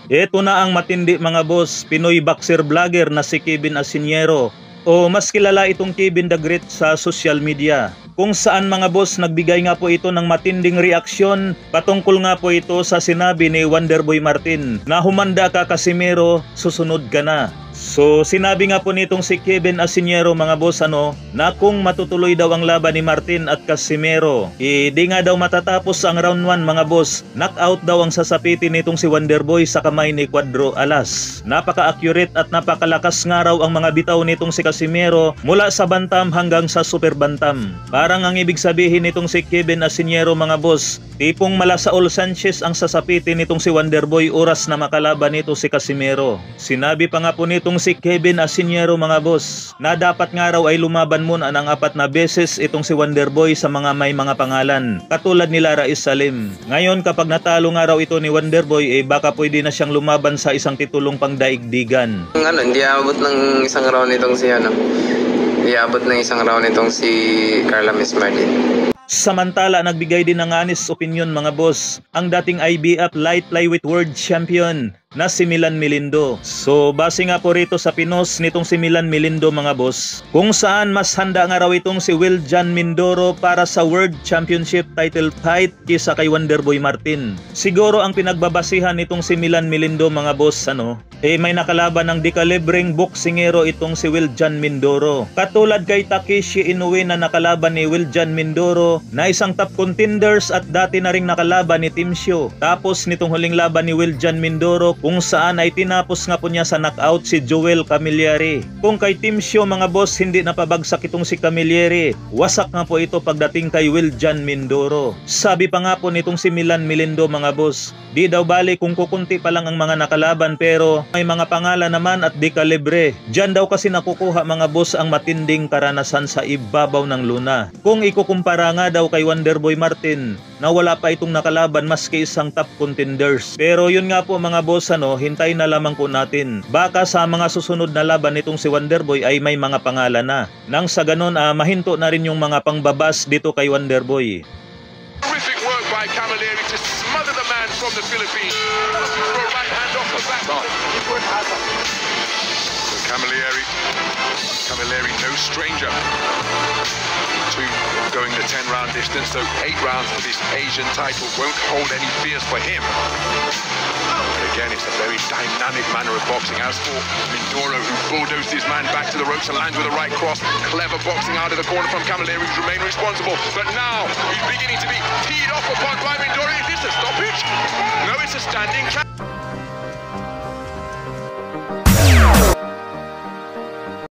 Ito na ang matindi mga boss, Pinoy boxer vlogger na si Kevin Asiñero o mas kilala itong Kevin the Great sa social media. Kung saan mga boss nagbigay nga po ito ng matinding reaksyon patungkol nga po ito sa sinabi ni Wonderboy Martin na humanda ka Casimero, susunod ka na. So sinabi nga po nitong si Kevin Asiñero mga boss na kung matutuloy daw ang laban ni Martin at Casimero, di nga daw matatapos ang round 1 mga boss. Knockout daw ang sasapitin nitong si Wonderboy sa kamay ni Cuadro Alas. Napaka-accurate at napakalakas nga raw ang mga bitaw nitong si Casimero mula sa bantam hanggang sa super bantam. Parang ang ibig sabihin nitong si Kevin Asiñero mga boss, tipong mala Saul Sanchez ang sasapitin nitong si Wonderboy oras na makalaban nito si Casimero. Sinabi pa nga po nitong si Kevin Asiñero mga boss na dapat nga raw ay lumaban muna ng 4 na beses itong si Wonderboy sa mga may mga pangalan katulad ni Raiz Salim. Ngayon kapag natalo nga raw ito ni Wonderboy baka pwede na siyang lumaban sa isang titulong pangdaigdigan. Hindi abot ng isang round itong si Hindi abot ng isang round itong si Carla Mismardin. Samantala, nagbigay din ng honest opinion mga boss ang dating IBF Light Flyweight World Champion na si Milan Melindo. So base nga po rito sa pinos nitong si Milan Melindo mga boss, kung saan mas handa nga raw itong si Wiljan Mindoro para sa World Championship title fight kisa kay Wonderboy Martin. Siguro ang pinagbabasihan nitong si Milan Melindo mga boss may nakalaban ng dekalibreng boksingero itong si Wiljan Mindoro. Katulad kay Takeshi Inoue na nakalaban ni Wiljan Mindoro na isang top contenders at dati na ring nakalaban ni Timsio. Tapos nitong huling laban ni Wiljan Mindoro kung saan ay tinapos nga po niya sa knockout si Joel Camilleri. Kung kay Timsio mga boss hindi napabagsak itong si Camilleri, wasak nga po ito pagdating kay Wiljan Mindoro. Sabi pa nga po nitong si Milan Melindo mga boss, di daw bali kung kukunti pa lang ang mga nakalaban pero may mga pangalan naman at dekalibre. Diyan daw kasi nakukuha mga boss ang matinding karanasan sa ibabaw ng luna. Kung ikukumpara nga daw kay Wonderboy Martin na wala pa itong nakalaban maski isang top contenders. Pero yun nga po mga boss hintay na lamang po natin. Baka sa mga susunod na laban nitong si Wonderboy ay may mga pangalan na. Nang sa ganun mahinto na rin yung mga pangbabas dito kay Wonderboy. Terrific work by Camilleri to smother the man from the Philippines. Throw right hand off the back. So Camilleri, no stranger to going the 10-round distance. So 8 rounds for this Asian title won't hold any fears for him. Again, it's a very dynamic manner of boxing. As for Mindoro, who bulldozed his man back to the ropes and lands with a right cross. Clever boxing out of the corner from Camilleri, who's remained responsible. But now, he's beginning to be teed off upon by Mindoro. Is this a stoppage? No, it's a standing count.